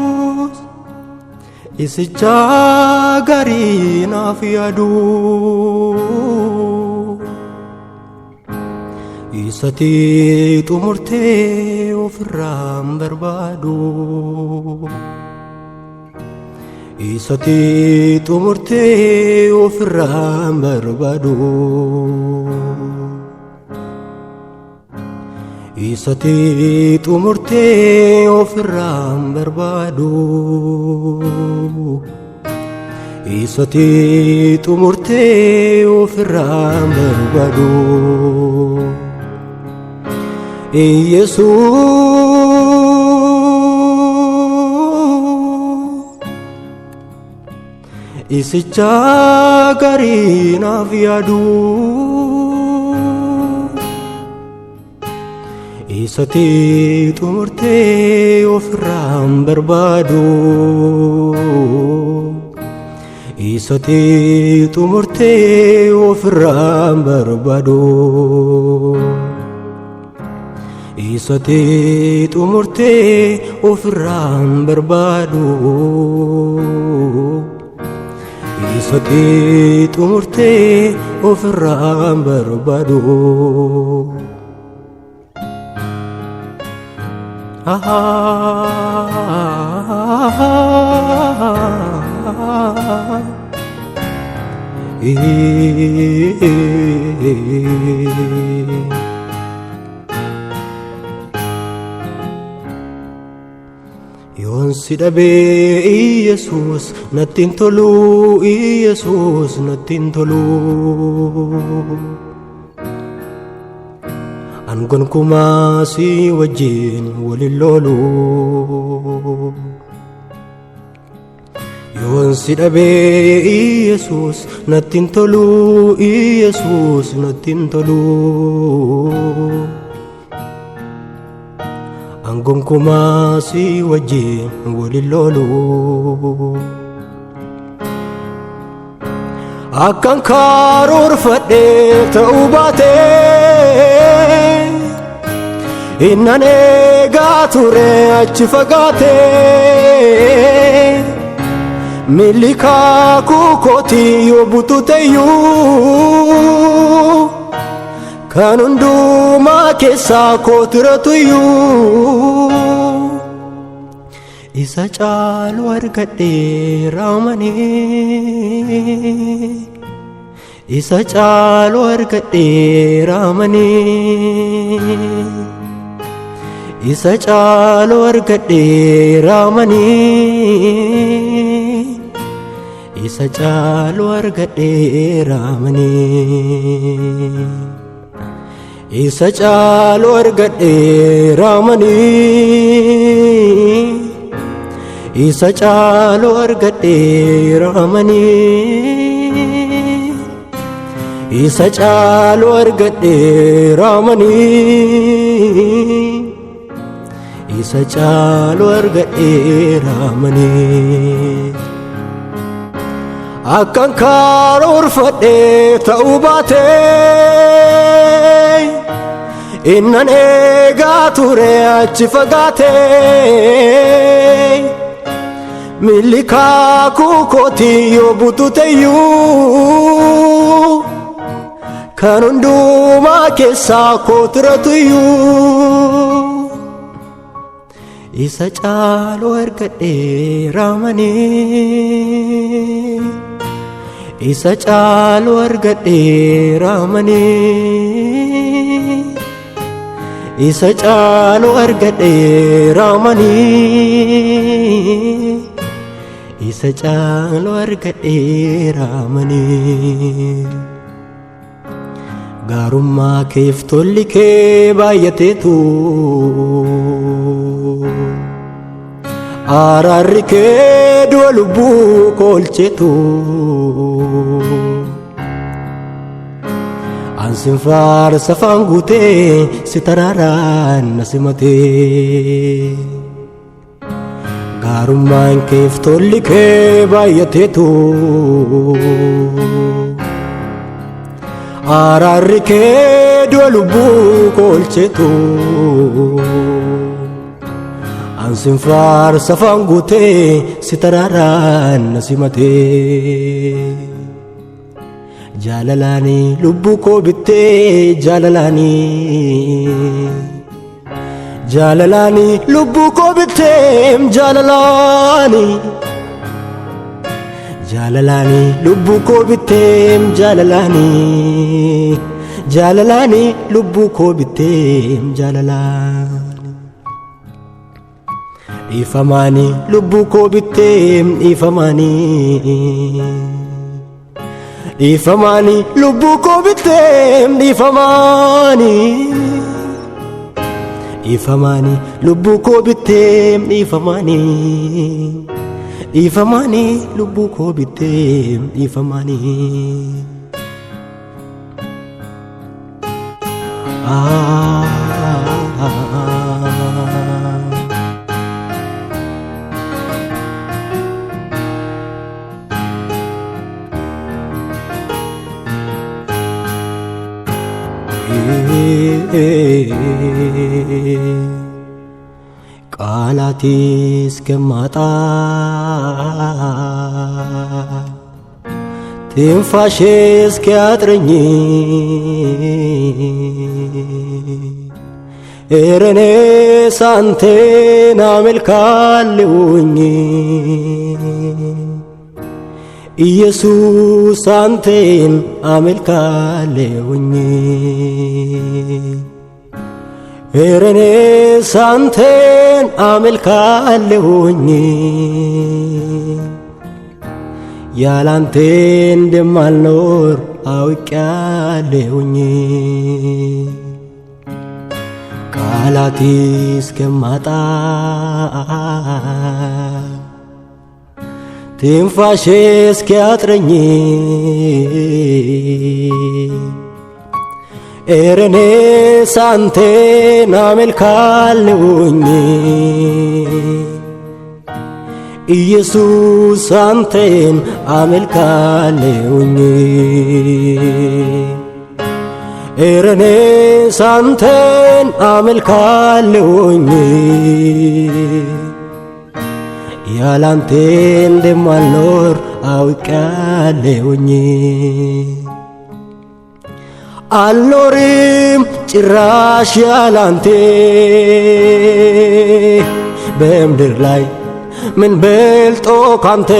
Yesus isicha gari naaf yaadu isati xumurtee ofirraan barbaadu isati xumurtee ofirraan barbaadu isati xumurtee ofirraan barbaadu isati xumurtee ofirraan barbaadu Yesus isicha gari naaf yaadu isati xumurtee ofirraan barbaadu isati xumurtee ofirraan barbaadu isati xumurtee ofirraan barbaadu isati xumurtee ofirraan barbaadu Yoon si dhabee Yesus nattiin tolu Yesus nattiin tolu an gonkumaa si wajjin walin loolu yoon si dhabee Yesus nattiin tolu Yesus nattiin tolu an gonkumaa si wajjin walin loolu akkan karoorfadhee ta'uu baatee innan eegaa ture achi fagaatee milli kaakuu kootii yoo butuuteyyuu kan hundumaa keessaa koo tiratuyyuu isa caalu argadhee raamanii isa caalu argadhee raamanii isa caalu argadhee raamanii isa caalu argadhee raamanii isa caalu argadhee raamanii isa caalu argadhee raamanii isa caalu argadhee raamanii isa caalu argadhee raamanii akkan karoorfadhee ta'uu baatee innan eegaa ture achi fagaatee milli kaakuu kootii yoo butuuteyyuu kan hundumaa keessaa koo tiratuyyuu isa caalu argadhee raamanii isa caalu argadhee raamanii isa caalu argadhee raamanii isa caalu argadhee raamanii gaarummaa keef tolli kee baay'ateetu araarri kee du'a lubbuu koolcheetu ansin faarsa afaan guutee si taraaraan na simatee gaarummaan keef tolli kee baay'ateetu araarri kee dua lubbu kolchetu ansin farsa fangute sitararan nasimate jalalani lubbu ko bitte jalalani jalalani lubbu ko bitte jalalani jalalani lubbu ko bitte jalalani jalalani lubbu ko bitte jalalani ifamani lubbu ko bitte ifamani ifamani lubbu ko bitte ifamani ifamani lubbu ko bitte ifamani ifamani lubbu ko bitte ifamani ቃላቴ እስከማጣ ትንፋሼ እስኪያጥረኝ ኧረ እኔስ አንተን አመልካለሁኝ ኢየሱስ አንተን አመልካለሁኝ ኧረ እኔስ አንተን አመልካለሁኝ ያላንተ እንደማልኖር አውቄያለሁኝ ቃላቴ እስከማጣ ትንፋሼ እስኪያጥረኝ ኧረ እኔስ አንተን አመልካለሁኝ ኢየሱስ አንተን አመልካለሁኝ ኧረ እኔስ አንተን አመልካለሁኝ ያላንተ እንደማልኖር አውቄያለሁኝ አልኖርም ጭራሽ ያላንተ በምድር ላይ ምን በልጦ ካንተ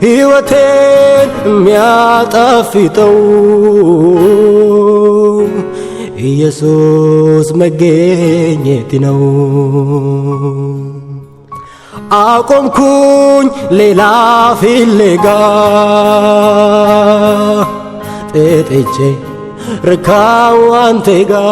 ሕይወቴን የሚያጣፍጠው ኢየሱስ መገኘት ነው አቆምኩኝ ሌላ ፍለጋ ጥጥቼ ረካው አንተ ጋር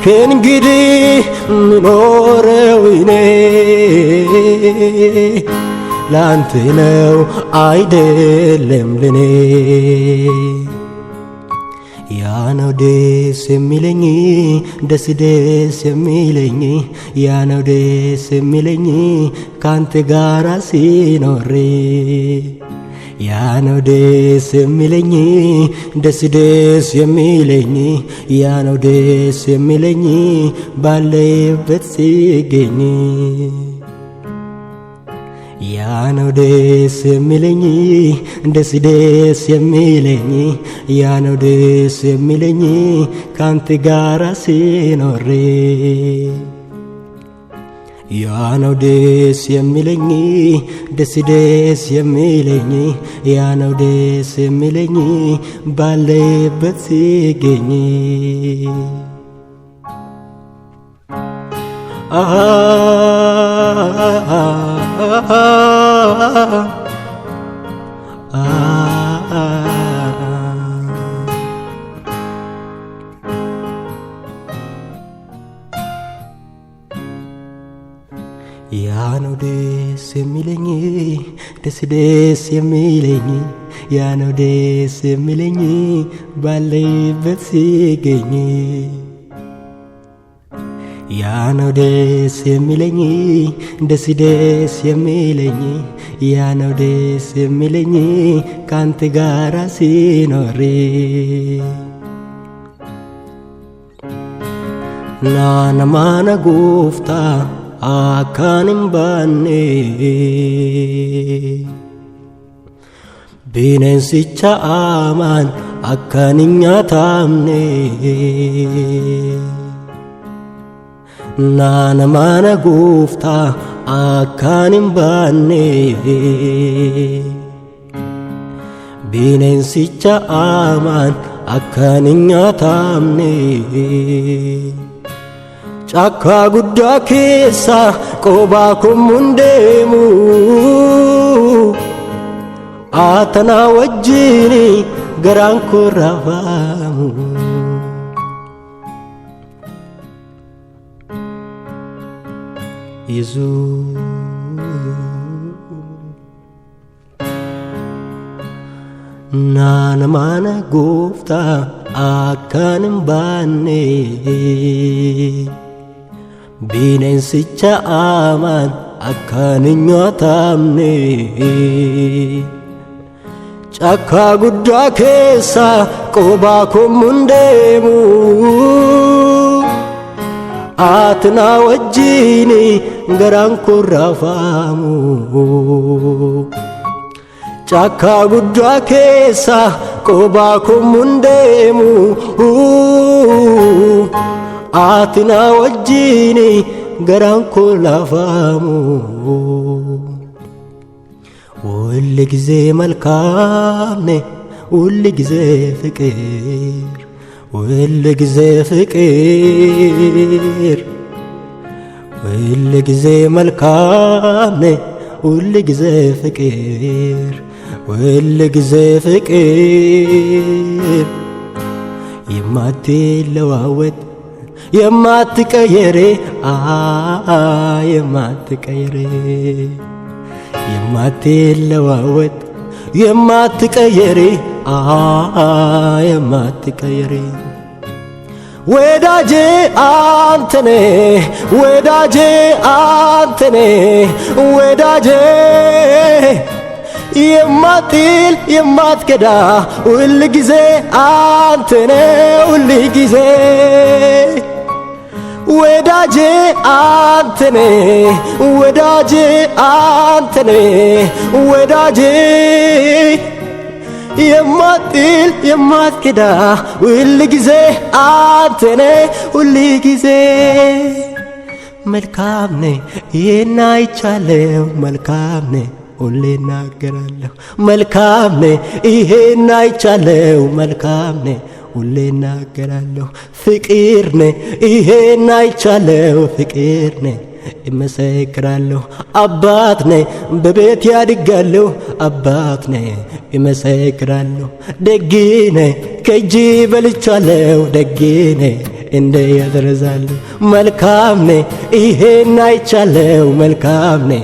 ከእንግዲህ ምኖረው እኔ ላንተ ነው አይደለም ለኔ ያ ነው ደስ የሚለኝ ደስ ደስ የሚለኝ ያ ነው ደስ የሚለኝ ካንተ ጋር ሲኖር ያ ነው ደስ የሚለኝ ደስ ደስ የሚለኝ ያ ነው ደስ የሚለኝ ባለበት ሲገኝ ያ ነው ደስ የሚለኝ ደስ ደስ የሚለኝ ያ ነው ደስ የሚለኝ ካንተ ጋር ሲኖር ያ ነው ደስ የሚለኝ ደስ ደስ የሚለኝ ያ ነው ደስ የሚለኝ ባለበት ሲገኝ ያ ነው ደስ የሚለኝ ደስ ደስ የሚለኝ ያ ነው ደስ የሚለኝ ባለበት ሲገኝ ያ ነው ደስ የሚለኝ ደስ ደስ የሚለኝ ያ ነው ደስ የሚለኝ ካንተ ጋራ ሲኖር ናነማነ ጎፍታ አካንም ባኔ ቢነንሲቻ አማን አካንኛ ታምኔ ናነማነ ጎፍታ አካንም ባኔ ቢነንሲቻ አማን አካንኛ ታምኔ ጫካ ጉዳ ኬሳ ቆባ ኮሙንዴሙ አተና ወጅኒ ገራንኮ ራፋሙ ኢየሱስ ናነማነ ጎፍታ አካንም ባኔ bineensicha amaan akkaaninya taamne cakkaa guddaa keessa qobaa kommuun deemu aatina wajjiini garaan koo raafamu cakkaa guddaa keessa qobaa kommuun deemu aatina wajjiini garaan koo raafamu ሁል ጊዜ መልካም ነህ ሁል ጊዜ ፍቅር ሁል ጊዜ ፍቅር ሁል ጊዜ መልካም ነህ ሁል ጊዜ ፍቅር ሁል ጊዜ ፍቅር የማትለዋወጥ የማትቀየር የማትቀየር የማትለዋወጥ የማትቀየር የማትቀየር ወዳጄ አንተኔ ወዳጄ አንተኔ ወዳጄ የማትል የማትከዳ ሁል ጊዜ አንተኔ ሁል ጊዜ ወዳጄ አንተኔ ወዳጄ አንተኔ ወዳጄ የማትል የማትከዳ ሁል ጊዜ አንተኔ ሁል ጊዜ መልካም ነህ ይሄን አይቻለሁ መልካም ነህ ሁሌ እናገራለሁ መልካም ነህ ይሄን አይቻለሁ መልካም ነህ ሁሌ እናገራለሁ ፍቅር ነህ ይሄን አይቻለሁ ፍቅር ነህ እመሰክራለሁ አባት ነህ በቤት ያድጋለሁ አባት ነህ እመሰክራለሁ ደግ ነህ ከእጅ በልቻለሁ ደግ ነህ እንደ ያደረዛለሁ መልካም ነህ ይሄን አይቻለሁ መልካም ነህ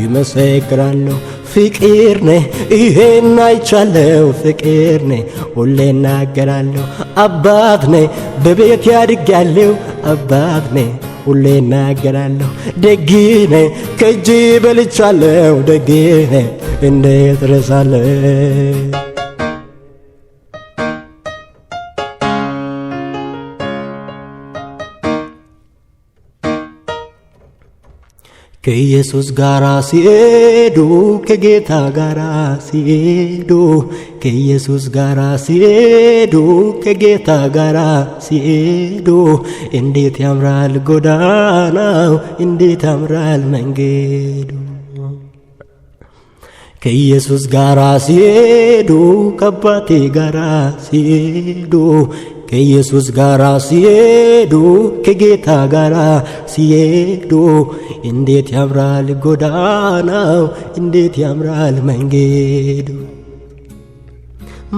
እመሰክራለሁ ፍቅር ነህ ይሄን አይቻለሁ ፍቅር ነህ ሁሌ እናገራለሁ አባት ነህ በቤት ያድጋለሁ አባት ነህ ሁሌ እናገራለሁ ደግ ነህ ከእጅ በልቻለሁ ደግ ነህ እንዴት እረሳለሁ ከኢየሱስ ጋራ ሲሄዱ ከጌታ ጋራ ሲሄዱ ከኢየሱስ ጋራ ሲሄዱ ከጌታ ጋራ ሲሄዱ እንዴት ያምራል ጎዳናው እንዴት ያምራል መንገዱ ከኢየሱስ ጋራ ሲሄዱ ከአባቴ ጋራ ሲሄዱ ከኢየሱስ ጋራ ሲሄዱ ከጌታ ጋራ ሲሄዱ እንዴት ያምራል ጎዳናው እንዴት ያምራል መንገዱ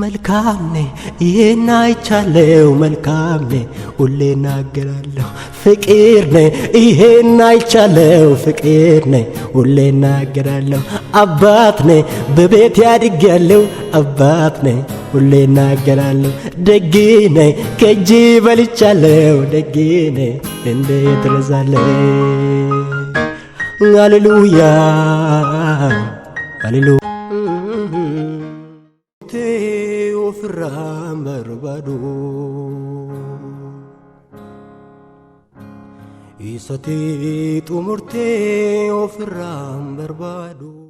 መልካም ነህ ይሄን አይቻለሁ መልካም ነህ ሁሌ እናገራለሁ ፍቅር ነህ ይሄን አይቻለሁ ፍቅር ነህ ሁሌ እናገራለሁ አባት ነህ በቤት ያድጋለሁ አባት ነህ ሁሌ እናገራለሁ ደግ ነህ ከእጅ በልቻለሁ ደግ ነህ እንዴት እረሳለሁ ሃሌሉያ Hallelujah. Te ofirraa barbaadu isa te xumurtee ofirraa barbaadu.